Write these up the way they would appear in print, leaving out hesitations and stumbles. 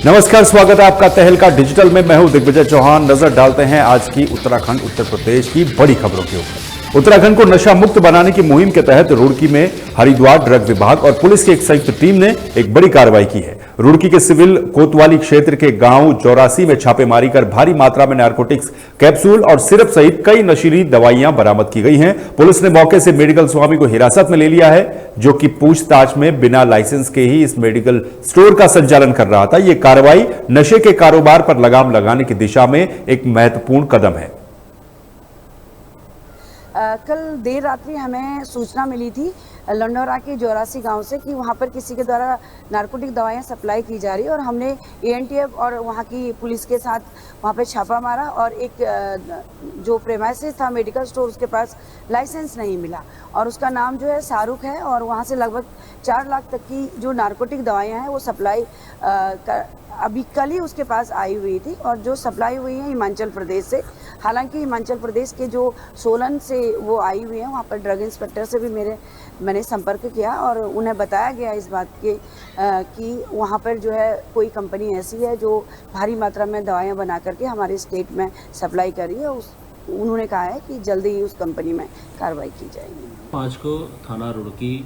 नमस्कार, स्वागत है आपका तहलका डिजिटल में। मैं हूं दिग्विजय चौहान। नजर डालते हैं आज की उत्तराखंड उत्तर प्रदेश की बड़ी खबरों के ऊपर। उत्तराखंड को नशा मुक्त बनाने की मुहिम के तहत रुड़की में हरिद्वार ड्रग विभाग और पुलिस की एक संयुक्त टीम ने एक बड़ी कार्रवाई की है। रुड़की के सिविल कोतवाली क्षेत्र के गांव चौरासी में छापेमारी कर भारी मात्रा में नारकोटिक्स कैप्सूल और सिरप सहित कई नशीली दवाइयां बरामद की गई हैं। पुलिस ने मौके से मेडिकल स्वामी को हिरासत में ले लिया है, जो कि पूछताछ में बिना लाइसेंस के ही इस मेडिकल स्टोर का संचालन कर रहा था। यह कार्रवाई नशे के कारोबार पर लगाम लगाने की दिशा में एक महत्वपूर्ण कदम है। कल देर रात्रि हमें सूचना मिली थी लंडौरा के चौरासी गांव से कि वहां पर किसी के द्वारा नारकोटिक दवाइयां सप्लाई की जा रही है और हमने एएनटीएफ और वहां की पुलिस के साथ वहां पर छापा मारा और एक जो प्रेमाइसिस था मेडिकल स्टोर, उसके पास लाइसेंस नहीं मिला और उसका नाम जो है शाहरुख है और वहां से लगभग 4 लाख तक की जो नारकोटिक दवाइयाँ हैं वो सप्लाई अभी कल ही उसके पास आई हुई थी और जो सप्लाई हुई है हिमाचल प्रदेश से। हालांकि हिमाचल प्रदेश के जो सोलन से वो आई हुई है, वहाँ पर ड्रग इंस्पेक्टर से भी मैंने संपर्क किया और उन्हें बताया गया इस बात के कि वहाँ पर जो है कोई कंपनी ऐसी है जो भारी मात्रा में दवाइयाँ बना करके हमारे स्टेट में सप्लाई कर रही है। उन्होंने कहा है कि जल्दी ही उस कंपनी में कार्रवाई की जाएगी। 5 को थाना रुड़की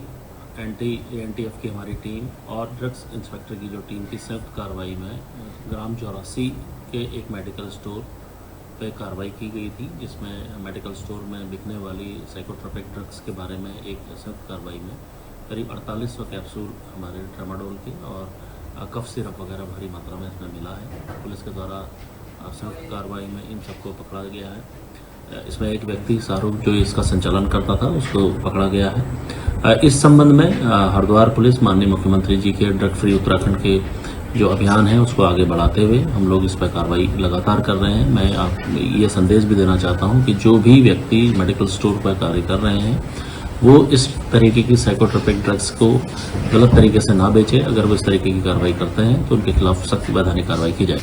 एएनटीएफ की हमारी टीम और ड्रग्स इंस्पेक्टर की जो टीम की संयुक्त कार्रवाई में ग्राम चौरासी के एक मेडिकल स्टोर पे कार्रवाई की गई थी, जिसमें मेडिकल स्टोर में बिकने वाली साइकोट्रोपिक ड्रग्स के बारे में एक संयुक्त कार्रवाई में करीब 4800 कैप्सूल हमारे ट्रामाडोल के और कफ सिरप वगैरह भारी मात्रा में इसमें मिला है। पुलिस के द्वारा संयुक्त कार्रवाई में इन सबको पकड़ा गया है। इसमें एक व्यक्ति शाहरुख जो इसका संचालन करता था उसको पकड़ा गया है। इस संबंध में हरिद्वार पुलिस माननीय मुख्यमंत्री जी के ड्रग फ्री उत्तराखंड के जो अभियान है उसको आगे बढ़ाते हुए हम लोग इस पर कार्रवाई लगातार कर रहे हैं। मैं आप ये संदेश भी देना चाहता हूं कि जो भी व्यक्ति मेडिकल स्टोर पर कार्य कर रहे हैं वो इस तरीके की साइकोट्रोपिक ड्रग्स को गलत तरीके से ना बेचे। अगर वो इस तरीके की कार्रवाई करते हैं तो उनके खिलाफ सख्त वैधानिक कार्रवाई की जाए।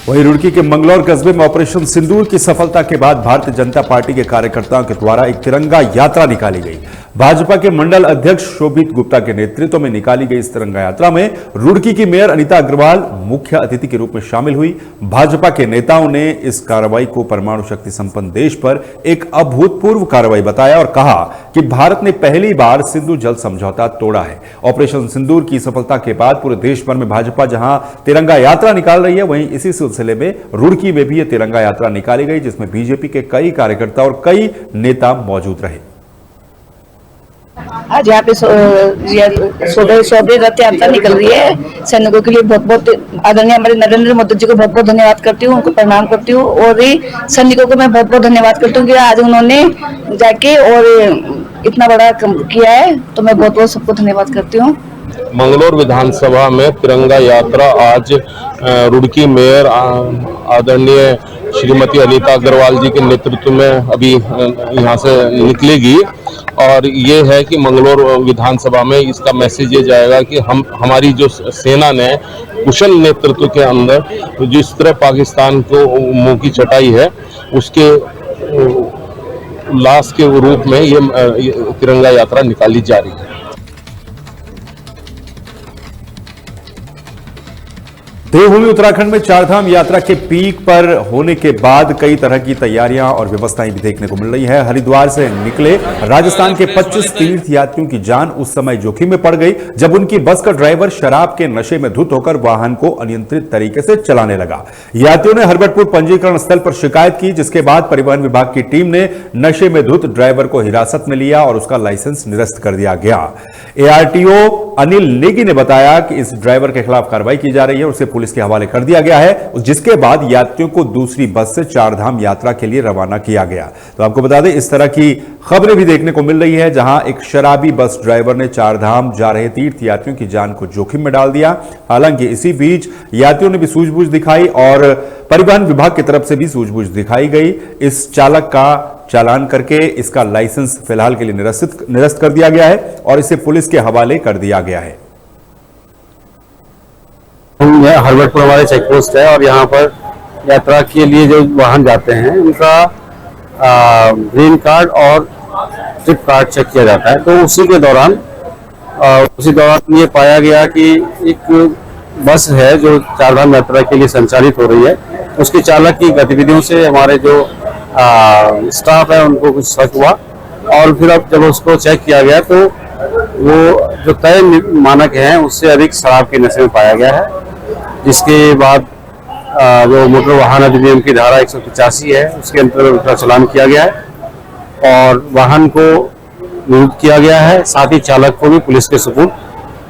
वहीं रुड़की के मंगलौर कस्बे में ऑपरेशन सिंदूर की सफलता के बाद भारतीय जनता पार्टी के कार्यकर्ताओं के द्वारा एक तिरंगा यात्रा निकाली गई। भाजपा के मंडल अध्यक्ष शोभित गुप्ता के नेतृत्व में निकाली गई इस तिरंगा यात्रा में रुड़की की मेयर अनीता अग्रवाल मुख्य अतिथि के रूप में शामिल हुई। भाजपा के नेताओं ने इस कार्रवाई को परमाणु शक्ति संपन्न देश पर एक अभूतपूर्व कार्रवाई बताया और कहा कि भारत ने पहली बार सिंधु जल समझौता तोड़ा है। ऑपरेशन सिंदूर की सफलता के बाद पूरे देश भर में भाजपा जहां तिरंगा यात्रा निकाल रही है, वहीं इसी सिलसिले में रुड़की में भी यह तिरंगा यात्रा निकाली गई, जिसमें बीजेपी के कई कार्यकर्ता और कई नेता मौजूद रहे। आज यहाँ पे शौर्य रथ यात्रा निकल रही है। सैनिकों के लिए बहुत बहुत आदरणीय हमारे नरेंद्र मोदी जी को बहुत बहुत धन्यवाद करती हूँ, उनको प्रणाम करती हूँ और सैनिकों को मैं बहुत बहुत धन्यवाद करती हूँ कि आज उन्होंने जाके और इतना बड़ा किया है, तो मैं बहुत बहुत सबको धन्यवाद करती हूँ। मंगलौर विधानसभा में तिरंगा यात्रा आज रुड़की मेयर आदरणीय श्रीमती अनीता अग्रवाल जी के नेतृत्व में अभी यहाँ से निकलेगी और ये है कि मंगलौर विधानसभा में इसका मैसेज ये जाएगा कि हमारी जो सेना ने कुशल नेतृत्व के अंदर जिस तरह पाकिस्तान को मुंह की चटाई है, उसके उल्लास के रूप में ये तिरंगा यात्रा निकाली जा रही है। देवभूमि उत्तराखंड में चारधाम यात्रा के पीक पर होने के बाद कई तरह की तैयारियां और व्यवस्थाएं भी देखने को मिल रही है। हरिद्वार से निकले राजस्थान के 25 तीर्थ यात्रियों की जान उस समय जोखिम में पड़ गई जब उनकी बस का ड्राइवर शराब के नशे में धुत होकर वाहन को अनियंत्रित तरीके से चलाने लगा। यात्रियों ने हरबटपुर पंजीकरण स्थल पर शिकायत की, जिसके बाद परिवहन विभाग की टीम ने नशे में धुत ड्राइवर को हिरासत में लिया और उसका लाइसेंस निरस्त कर दिया गया। एआरटीओ अनिल नेगी ने बताया कि इस ड्राइवर के खिलाफ कार्रवाई की जा रही है और उसे पुलिस के हवाले कर दिया गया है, जिसके बाद यात्रियों को दूसरी बस से चारधाम यात्रा के लिए रवाना किया गया। तो आपको बता दें, इस तरह की खबरें भी देखने को मिल रही है, जहां एक शराबी बस ड्राइवर ने चारधाम जा रहे तीर्थ यात्रियों की जान को जोखिम में डाल दिया। हालांकि इसी बीच यात्रियों ने भी सूझबूझ दिखाई और परिवहन विभाग की तरफ से भी सूझबूझ दिखाई गई। इस चालक का चालान करके इसका लाइसेंस फिलहाल के लिए निरस्त कर दिया गया है और इसे पुलिस के हवाले कर दिया गया है। हरबटपुर हमारे चेक पोस्ट है और यहाँ पर यात्रा के लिए जो वाहन जाते हैं उनका ग्रीन कार्ड और ट्रिप कार्ड चेक किया जाता है। तो उसी के दौरान उसी दौरान ये पाया गया कि एक बस है जो चारधाम यात्रा के लिए संचालित हो रही है, उसके चालक की गतिविधियों से हमारे जो स्टाफ है उनको कुछ शक हुआ और फिर अब जब उसको चेक किया गया तो वो जो तय मानक हैं उससे अधिक शराब के नशे में पाया गया है, जिसके बाद जो मोटर वाहन अधिनियम की धारा 185 है उसके अंतर्गत उसका चालान किया गया है और वाहन को नियुक्त किया गया है, साथ ही चालक को भी पुलिस के सुपुर्द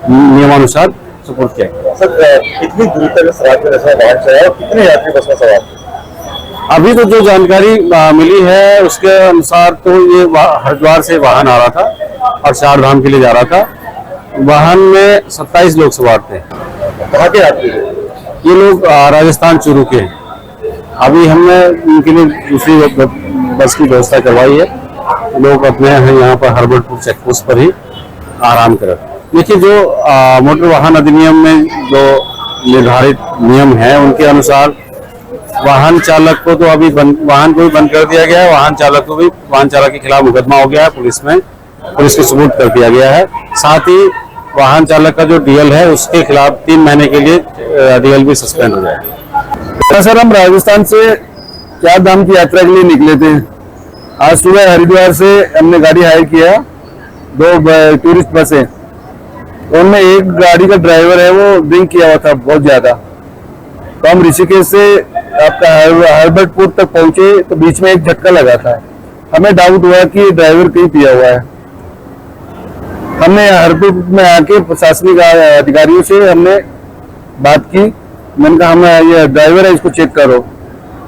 नियमानुसार सुपुर्द किया गया। सर कितनी दूर तक शराब के नशे में वाहन चलाया और कितने यात्री बस में सवार थे? अभी तो जो जानकारी मिली है उसके अनुसार तो ये हरिद्वार से वाहन आ रहा था और चारधाम के लिए जा रहा था। वाहन में 27 लोग सवार थे। कहाँ के यात्री थे? ये लोग राजस्थान चूरू के हैं। अभी हमने उनके लिए दूसरी बस की व्यवस्था करवाई है, लोग अपने यहाँ पर हरबटपुर चेक पोस्ट पर ही आराम करें। देखिए जो मोटर वाहन अधिनियम में जो निर्धारित नियम है उनके अनुसार वाहन चालक को तो अभी वाहन को भी बंद कर दिया गया है, वाहन चालक को भी वाहन चालक के खिलाफ मुकदमा हो गया है, पुलिस के सुपुर्द कर दिया गया है। साथ ही वाहन चालक का जो डीएल है उसके खिलाफ 3 महीने के लिए डीएल भी सस्पेंड हो जाएगा। सर हम राजस्थान से चारधाम की यात्रा के लिए निकले थे। आज सुबह हरिद्वार से हमने गाड़ी हायर किया, 2 टूरिस्ट बसें, उनमें एक गाड़ी का ड्राइवर है वो ड्रिंक किया हुआ था बहुत ज्यादा। तो हम ऋषिकेश से आपका हरबटपुर तक पहुंचे तो बीच में एक झटका लगा था, हमें डाउट हुआ कि ड्राइवर कहीं पिया हुआ है। हमने हरबटपुर में आके प्रशासनिक अधिकारियों से हमने बात की, मैंने कहा हम ये ड्राइवर है इसको चेक करो।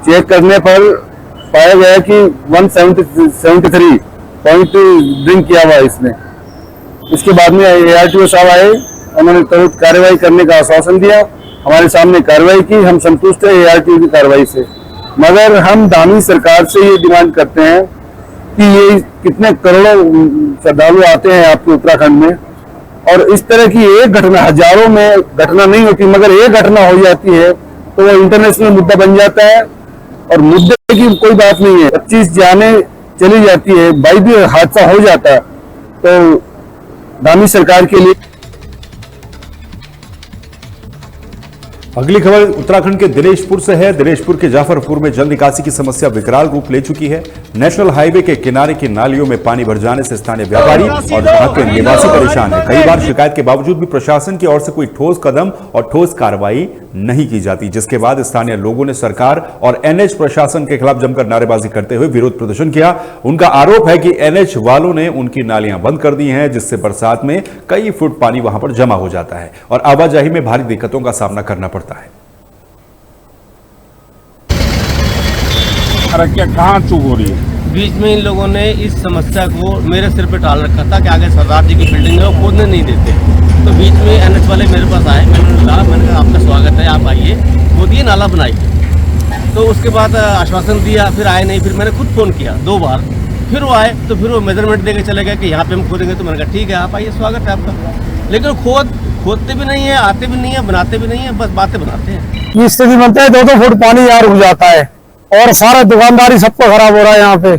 चेक करने पर पाया गया कि 173 पॉइंट ड्रिंक किया हुआ है इसने। इसके बाद में ARTO साहब आए, उन्होंने तुरंत कार्रवाई करने का आश्वासन दिया, हमारे सामने कार्रवाई की, हम संतुष्ट है ARTO की कार्रवाई से। मगर हम दानी सरकार से ये डिमांड करते हैं कि ये कितने करोड़ों श्रद्धालु आते हैं आपके उत्तराखंड में और इस तरह की एक घटना, हजारों में घटना नहीं होती मगर एक घटना हो जाती है तो वो इंटरनेशनल मुद्दा बन जाता है और मुद्दे की कोई बात नहीं है। 25 जाने चली जाती है, बाइक भी हादसा हो जाता है, तो दानी सरकार के लिए। अगली खबर उत्तराखंड के दिनेशपुर से है। दिनेशपुर के जाफरपुर में जल निकासी की समस्या विकराल रूप ले चुकी है। नेशनल हाईवे के किनारे की नालियों में पानी भर जाने से स्थानीय व्यापारी और वहां के निवासी परेशान है। कई बार शिकायत के बावजूद भी प्रशासन की ओर से कोई ठोस कदम और ठोस कार्रवाई नहीं की जाती, जिसके बाद स्थानीय लोगों ने सरकार और NH प्रशासन के खिलाफ जमकर नारेबाजी करते हुए विरोध प्रदर्शन किया। उनका आरोप है कि NH वालों ने उनकी नालियां बंद कर दी हैं, जिससे बरसात में कई फुट पानी वहां पर जमा हो जाता है और आवाजाही में भारी दिक्कतों का सामना करना पड़ता है। कहाँ चूक हो रही है? बीच में इन लोगों ने इस समस्या को मेरे सिर पे टाल रखा था कि आगे सरदार जी की बिल्डिंग है वो खोदने नहीं देते। तो बीच में NH वाले मेरे पास आए, मैंने कहा आपका स्वागत है, आप आइए, खोदिए, नाला बनाइए। तो उसके बाद आश्वासन दिया, फिर आए नहीं। फिर मैंने खुद फ़ोन किया 2 बार, फिर वो आए तो फिर वो मेजरमेंट देके चले गए कि यहाँ पे हम खोदेंगे। तो मैंने कहा ठीक है आप आइए, स्वागत है आपका। लेकिन खोदते भी नहीं है, आते भी नहीं है, बनाते भी नहीं है, बस बातें बनाते हैं। ये स्थिति बनता है 2-2 फुट पानी यार हो जाता है और सारा दुकानदारी सबको खराब हो रहा है यहाँ पे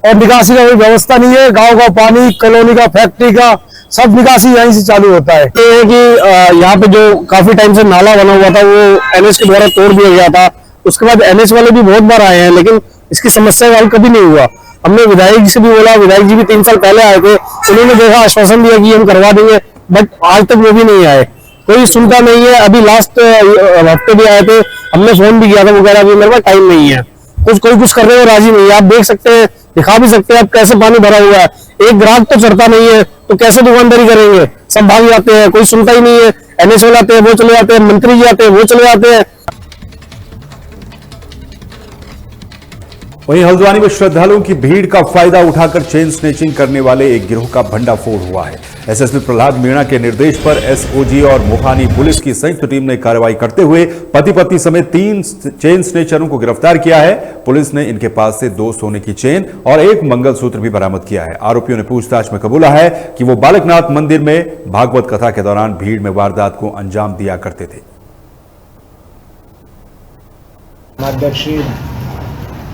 और निकासी का कोई व्यवस्था नहीं है। गांव का पानी, कॉलोनी का, फैक्ट्री का सब निकासी यहीं से चालू होता है। ये है कि यहाँ पे जो काफी टाइम से नाला बना हुआ था वो NH के द्वारा तोड़ दिया गया था। उसके बाद NH वाले भी बहुत बार आए हैं लेकिन इसकी समस्या का हल कभी नहीं हुआ। हमने विधायक जी से भी बोला, विधायक जी भी 3 साल पहले आए थे, उन्होंने देखा, आश्वासन दिया कि हम करवा देंगे, बट आज तक वो भी नहीं आए, कोई सुनता नहीं है। अभी लास्ट हफ्ते भी आए थे, हमने फोन भी किया था, वो कह रहा अभी मेरे पास टाइम नहीं है। कोई कुछ करने को राजी नहीं है। आप देख सकते हैं, दिखा भी सकते हैं आप कैसे पानी भरा हुआ है। एक ग्राहक तो चढ़ता नहीं है तो कैसे दुकानदारी करेंगे, सब भाग जाते हैं, कोई सुनता ही नहीं है। NH वाले आते हैं वो चले जाते हैं, मंत्री जी आते हैं वो चले जाते हैं। वहीं हल्द्वानी में श्रद्धालुओं की भीड़ का फायदा उठाकर चेन स्नेचिंग करने वाले एक गिरोह का भंडाफोड़ हुआ है। एसएसपी प्रहलाद मीणा के निर्देश पर SOG और मोहानी पुलिस की संयुक्त टीम ने कार्रवाई करते हुए पति पत्नी समेत 3 चेन स्नेचरों को गिरफ्तार किया है। पुलिस ने इनके पास से 2 सोने की चेन और 1 मंगलसूत्र भी बरामद किया है। आरोपियों ने पूछताछ में कबूला है कि वो बालकनाथ मंदिर में भागवत कथा के दौरान भीड़ में वारदात को अंजाम दिया करते थे। मार्गदर्शी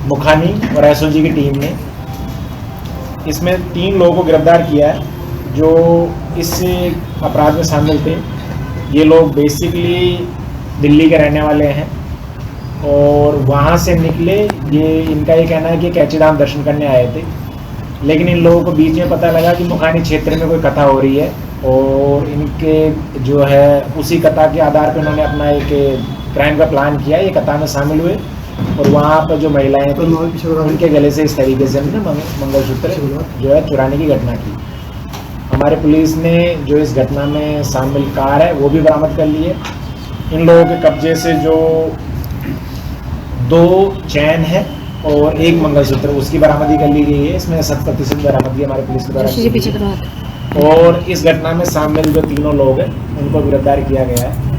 मुखानी और SOG की टीम ने इसमें 3 लोगों को गिरफ्तार किया है। जो इस अपराध में शामिल थे ये लोग बेसिकली दिल्ली के रहने वाले हैं और वहाँ से निकले। ये इनका ये कहना है कि कैची धाम दर्शन करने आए थे, लेकिन इन लोगों को बीच में पता लगा कि मुखानी क्षेत्र में कोई कथा हो रही है और इनके जो है उसी कथा के आधार पर उन्होंने अपना एक क्राइम का प्लान किया। ये कथा में शामिल हुए और वहाँ पर जो महिलाएं थी उनके गले से इस तरीके से हमने मंगलसूत्र जो है चुराने की घटना की। हमारे पुलिस ने जो इस घटना में शामिल कार है वो भी बरामद कर ली है। इन लोगों के कब्जे से जो 2 चैन है और 1 मंगलसूत्र उसकी बरामदी कर ली गई है। इसमें 100% बरामदगी हमारे पुलिस के द्वारा और इस घटना में शामिल जो 3 लोग हैं उनको गिरफ्तार किया गया है।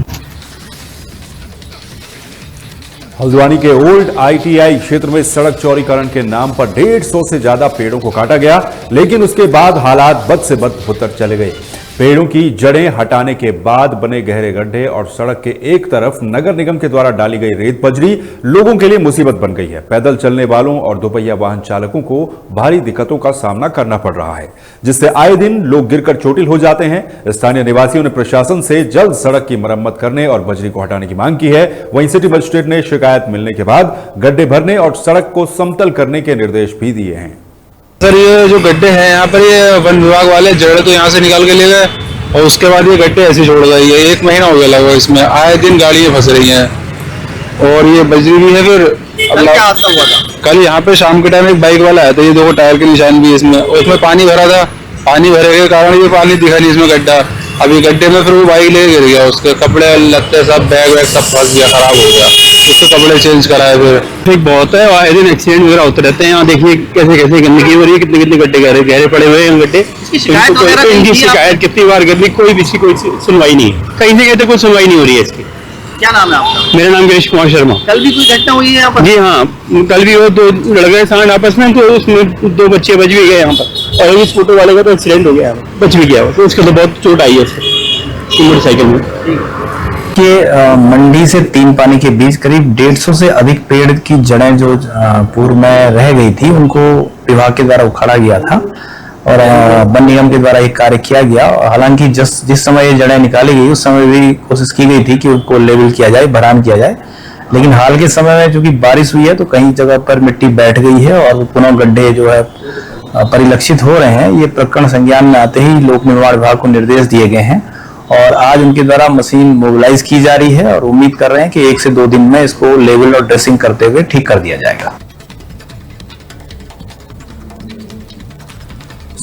हल्द्वानी के ओल्ड ITI क्षेत्र में सड़क चौड़ीकरण के नाम पर 150 से ज्यादा पेड़ों को काटा गया, लेकिन उसके बाद हालात बद से बद होकर चले गए। पेड़ों की जड़ें हटाने के बाद बने गहरे गड्ढे और सड़क के एक तरफ नगर निगम के द्वारा डाली गई रेत बजरी लोगों के लिए मुसीबत बन गई है। पैदल चलने वालों और दोपहिया वाहन चालकों को भारी दिक्कतों का सामना करना पड़ रहा है, जिससे आए दिन लोग गिरकर चोटिल हो जाते हैं। स्थानीय निवासियों ने प्रशासन से जल्द सड़क की मरम्मत करने और बजरी को हटाने की मांग की है। वहीं सिटी मजिस्ट्रेट ने शिकायत मिलने के बाद गड्ढे भरने और सड़क को समतल करने के निर्देश भी दिए हैं। सर ये जो गड्ढे हैं यहाँ पर ये वन विभाग वाले जड़ तो यहाँ से निकाल के ले गए और उसके बाद ये गड्ढे ऐसे छोड़ गए। ये 1 महीना हो गया लगभग इसमें, आए दिन गाड़ियाँ फंस रही हैं और ये बजरी भी है। फिर कल यहाँ पे शाम के टाइम एक बाइक वाला आया था, ये 2 टायर के निशान भी इसमें, और इसमें पानी भरा था। पानी भरे के कारण ये पानी दिखा नहीं इसमें गड्ढा। अभी गड्ढे में फिर वो बाइक ले गिर गया, उसके कपड़े लत्ते सब बैग वैग सब फंस गया, खराब हो गया। उसके कपड़े चेंज कराए फिर। ठीक बहुत है, आए दिन एक्सीडेंट वगैरह होते रहते हैं। यहाँ देखिए कैसे कैसे गंदगी हो रही है, कितने कितने गड्ढे गहरे पड़े हुए हैं गड्ढे। इनकी शिकायत कितनी बार कर ली, कोई सुनवाई नहीं है। कहीं से कहते कोई सुनवाई नहीं हो रही है इसकी। क्या नाम है आपका? मेरा नाम गिरीश कुमार शर्मा। कल भी कोई घटना हुई है यहाँ पर? जी हाँ, कल भी वो 2 लड़के सांड आपस में, तो उसमें 2 बच्चे बच भी गए यहाँ पर। और इस फोटो वाले का तो एक्सीडेंट हो गया, बच भी गया, तो उसके तो बहुत चोट आई है मोटरसाइकिल में। कि मंडी से 3 पानी के बीच करीब 150 से अधिक पेड़ की जड़ें जो पूर्व में रह गई थी उनको विभाग के द्वारा उखाड़ा गया था और वन निगम के द्वारा एक कार्य किया गया। हालांकि जिस समय ये जड़ें निकाली गई उस समय भी कोशिश की गई थी कि उनको लेवल किया जाए, भरान किया जाए, लेकिन हाल के समय में चूंकि बारिश हुई है तो कई जगह पर मिट्टी बैठ गई है और पुनः गड्ढे जो है परिलक्षित हो रहे हैं। ये प्रकरण संज्ञान में आते ही लोक निर्माण विभाग को निर्देश दिए गए हैं और आज उनके द्वारा मशीन मोबिलाइज की जा रही है और उम्मीद कर रहे हैं कि 1 से 2 दिन में इसको लेवल और ड्रेसिंग करते हुए ठीक कर दिया जाएगा।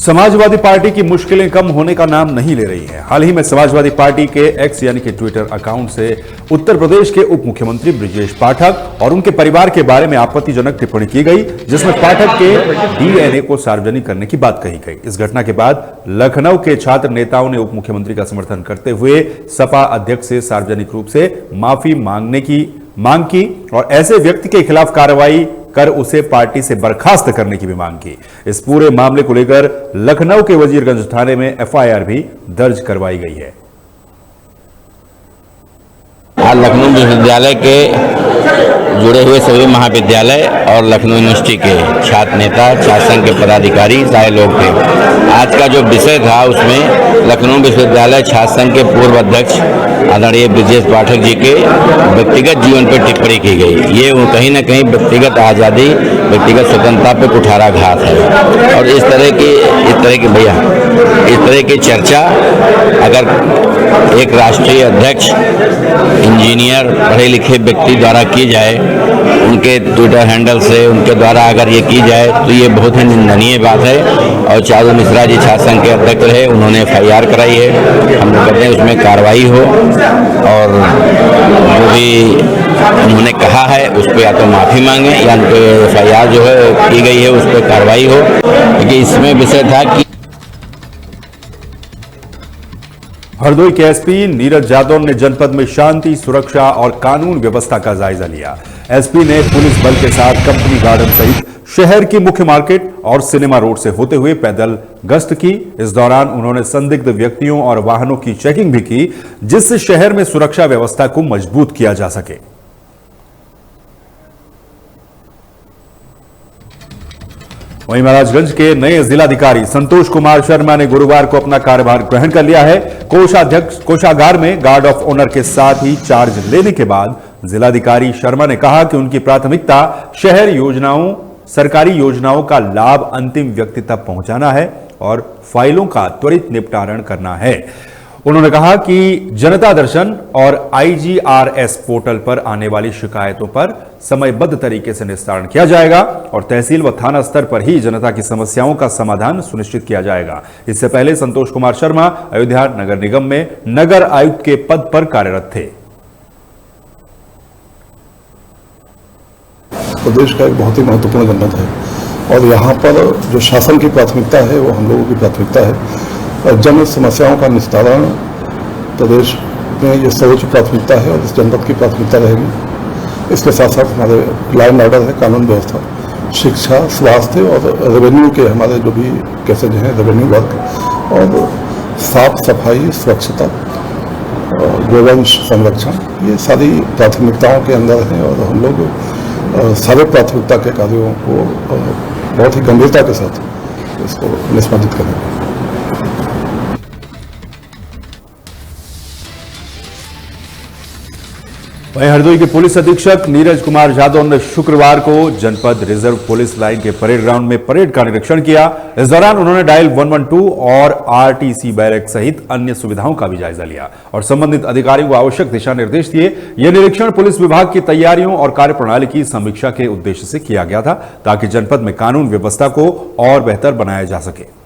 समाजवादी पार्टी की मुश्किलें कम होने का नाम नहीं ले रही है। हाल ही में समाजवादी पार्टी के एक्स यानी कि ट्विटर अकाउंट से उत्तर प्रदेश के उप मुख्यमंत्री ब्रजेश पाठक और उनके परिवार के बारे में आपत्तिजनक टिप्पणी की गई, जिसमें पाठक के DNA को सार्वजनिक करने की बात कही गई। इस घटना के बाद लखनऊ के छात्र नेताओं ने उप मुख्यमंत्री का समर्थन करते हुए सपा अध्यक्ष से सार्वजनिक रूप से माफी मांगने की मांग की और ऐसे व्यक्ति के खिलाफ कार्रवाई कर उसे पार्टी से बर्खास्त करने की भी मांग की। इस पूरे मामले को लेकर लखनऊ के वजीरगंज थाने में FIR भी दर्ज करवाई गई है। आज लखनऊ विश्वविद्यालय के जुड़े हुए सभी महाविद्यालय और लखनऊ यूनिवर्सिटी के छात्र नेता, छात्र संघ के पदाधिकारी सारे लोग थे। आज का जो विषय था उसमें लखनऊ विश्वविद्यालय छात्र संघ के पूर्व अध्यक्ष आदरणीय ब्रजेश पाठक जी के व्यक्तिगत जीवन पर टिप्पणी की गई। ये कहीं न कहीं व्यक्तिगत आज़ादी, व्यक्तिगत स्वतंत्रता पे कुठाराघात है और इस तरह की चर्चा अगर एक राष्ट्रीय अध्यक्ष, इंजीनियर, पढ़े लिखे व्यक्ति द्वारा की जाए, उनके ट्विटर हैंडल से उनके द्वारा अगर ये की जाए तो ये बहुत ही निंदनीय बात है। और चारू मिश्रा जी छात्र संघ के अध्यक्ष रहे, उन्होंने FIR कराई है। हम कहते हैं उसमें कार्रवाई हो और जो भी उन्होंने कहा है उस पर या तो माफ़ी मांगे या उन पर FIR जो है की गई है उस पर कार्रवाई हो। क्योंकि इसमें विषय था कि हरदोई के SP नीरज यादव ने जनपद में शांति, सुरक्षा और कानून व्यवस्था का जायजा लिया। SP ने पुलिस बल के साथ कंपनी गार्डन सहित शहर की मुख्य मार्केट और सिनेमा रोड से होते हुए पैदल गश्त की। इस दौरान उन्होंने संदिग्ध व्यक्तियों और वाहनों की चेकिंग भी की, जिससे शहर में सुरक्षा व्यवस्था को मजबूत किया जा सके। वहीं महाराजगंज के नए जिलाधिकारी संतोष कुमार शर्मा ने गुरुवार को अपना कार्यभार ग्रहण कर लिया है। कोषागार में गार्ड ऑफ ऑनर के साथ ही चार्ज लेने के बाद जिलाधिकारी शर्मा ने कहा कि उनकी प्राथमिकता शहर योजनाओं, सरकारी योजनाओं का लाभ अंतिम व्यक्ति तक पहुंचाना है और फाइलों का त्वरित निपटारण करना है। उन्होंने कहा कि जनता दर्शन और IGRS पोर्टल पर आने वाली शिकायतों पर समयबद्ध तरीके से निस्तारण किया जाएगा और तहसील व थाना स्तर पर ही जनता की समस्याओं का समाधान सुनिश्चित किया जाएगा। इससे पहले संतोष कुमार शर्मा अयोध्या नगर निगम में नगर आयुक्त के पद पर कार्यरत थे। प्रदेश का एक बहुत ही महत्वपूर्ण जनपद है और यहाँ पर जो शासन की प्राथमिकता है वो हम लोगों की प्राथमिकता है। जन समस्याओं का निस्तारण प्रदेश में ये सर्वोच्च प्राथमिकता है और इस जनपद की प्राथमिकता रहेगी। इसके साथ साथ हमारे लॉ एंड ऑर्डर है, कानून व्यवस्था, शिक्षा, स्वास्थ्य और रेवेन्यू के हमारे जो भी केसेज हैं, रेवेन्यू वर्क और साफ सफाई, स्वच्छता, गोवंश संरक्षण, ये सारी प्राथमिकताओं के अंदर हैं और हम लोग सारे प्राथमिकता के कार्यों को बहुत ही गंभीरता के साथ इसको निष्पादित करेंगे। वहीं हरदोई के पुलिस अधीक्षक नीरज कुमार यादव ने शुक्रवार को जनपद रिजर्व पुलिस लाइन के परेड ग्राउंड में परेड का निरीक्षण किया। इस दौरान उन्होंने डायल 112 और RTC बैरक सहित अन्य सुविधाओं का भी जायजा लिया और संबंधित अधिकारियों को आवश्यक दिशा निर्देश दिए। यह निरीक्षण पुलिस विभाग की तैयारियों और कार्यप्रणाली की समीक्षा के उद्देश्य से किया गया था ताकि जनपद में कानून व्यवस्था को और बेहतर बनाया जा सके।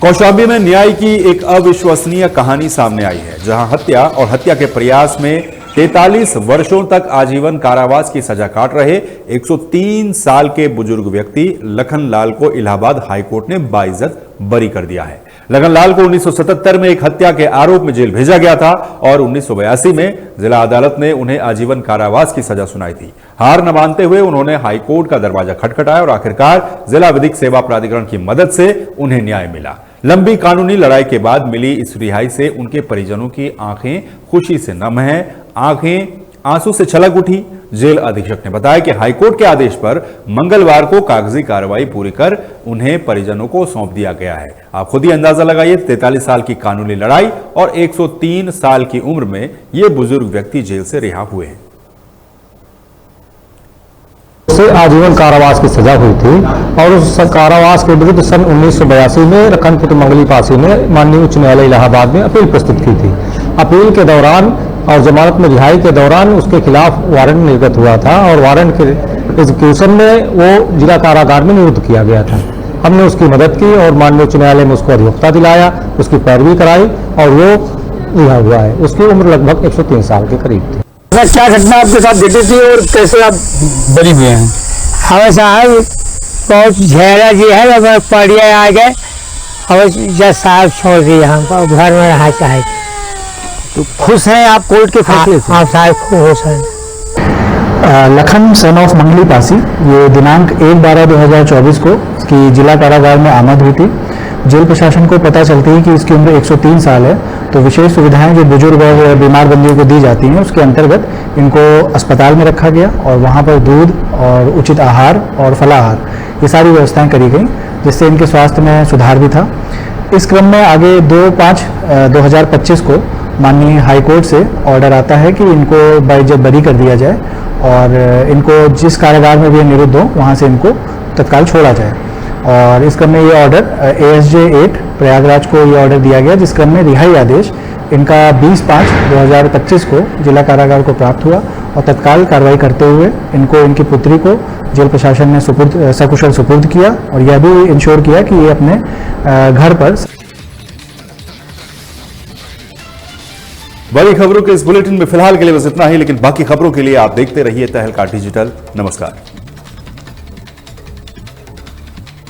कौशाम्बी में न्याय की एक अविश्वसनीय कहानी सामने आई है, जहां हत्या और हत्या के प्रयास में 43 वर्षों तक आजीवन कारावास की सजा काट रहे 103 साल के बुजुर्ग व्यक्ति लखन लाल को इलाहाबाद हाईकोर्ट ने बाइज्जत बरी कर दिया है। लखन लाल को 1977 में एक हत्या के आरोप में जेल भेजा गया था और 1982 में जिला अदालत ने उन्हें आजीवन कारावास की सजा सुनाई थी। हार न मानते हुए उन्होंने हाईकोर्ट का दरवाजा खटखटाया और आखिरकार जिला विधिक सेवा प्राधिकरण की मदद से उन्हें न्याय मिला। लंबी कानूनी लड़ाई के बाद मिली इस रिहाई से उनके परिजनों की आंखें खुशी से नम हैं, आंखें आंसू से छलक उठी। जेल अधीक्षक ने बताया कि हाईकोर्ट के आदेश पर मंगलवार को कागजी कार्रवाई पूरी कर उन्हें परिजनों को सौंप दिया गया है। आप खुद ही अंदाजा लगाइए, 43 साल की कानूनी लड़ाई और 103 साल की उम्र में ये बुजुर्ग व्यक्ति जेल से रिहा हुए हैं। से आजीवन कारावास की सजा हुई थी और उस कारावास के विरुद्ध सन 1982 में लखनपुर मंगली पासी ने माननीय उच्च न्यायालय इलाहाबाद में अपील प्रस्तुत की थी। अपील के दौरान और जमानत में रिहाई के दौरान उसके खिलाफ वारंट निर्गत हुआ था और वारंट के एग्जीक्यूशन में वो जिला कारागार में नियुक्त किया गया था। हमने उसकी मदद की और माननीय उच्च न्यायालय में उसको अधिवक्ता दिलाया, उसकी पैरवी कराई और वो रिहा हुआ है। उसकी उम्र लगभग 103 साल के करीब थी। क्या घटना आपके साथ घटी थी और कैसे आप बरी हुए हैं? हमें साहब बहुत झेरा जी है, अब पढ़िया आ गए, हमें जज साहब छोड़ दिए, हमको घर में रहा चाहे। तो खुश हैं आप कोर्ट के फैसले से? हाँ साहब खुश हैं। लखन सन ऑफ मंगली पासी ये दिनांक 1/12/2024 को इसकी जिला कारागार में आमद हुई थी। जेल प्रशासन को पता चलती है कि इसकी उम्र 103 साल है, तो विशेष सुविधाएं जो बुजुर्ग और बीमार बंदियों को दी जाती हैं उसके अंतर्गत इनको अस्पताल में रखा गया और वहां पर दूध और उचित आहार और फलाहार ये सारी व्यवस्थाएं करी गई, जिससे इनके स्वास्थ्य में सुधार भी था। इस क्रम में आगे 2/5/2025 को माननीय हाईकोर्ट से ऑर्डर आता है कि इनको बाइज्जत बरी कर दिया जाए और इनको जिस कारागार में भी निरुद्ध हो वहाँ से इनको तत्काल छोड़ा जाए। और इस क्रम में ये ऑर्डर ASJ 8 प्रयागराज को ये ऑर्डर दिया गया, जिस क्रम में रिहाई आदेश इनका 20/5/2025 को जिला कारागार को प्राप्त हुआ और तत्काल कार्रवाई करते हुए इनको इनकी पुत्री को जेल प्रशासन ने सकुशल सुपुर्द किया और यह भी इंश्योर किया कि ये अपने घर पर। बड़ी खबरों के इस बुलेटिन में फिलहाल के लिए बस इतना ही, लेकिन बाकी खबरों के लिए आप देखते रहिए तहलका डिजिटल। नमस्कार।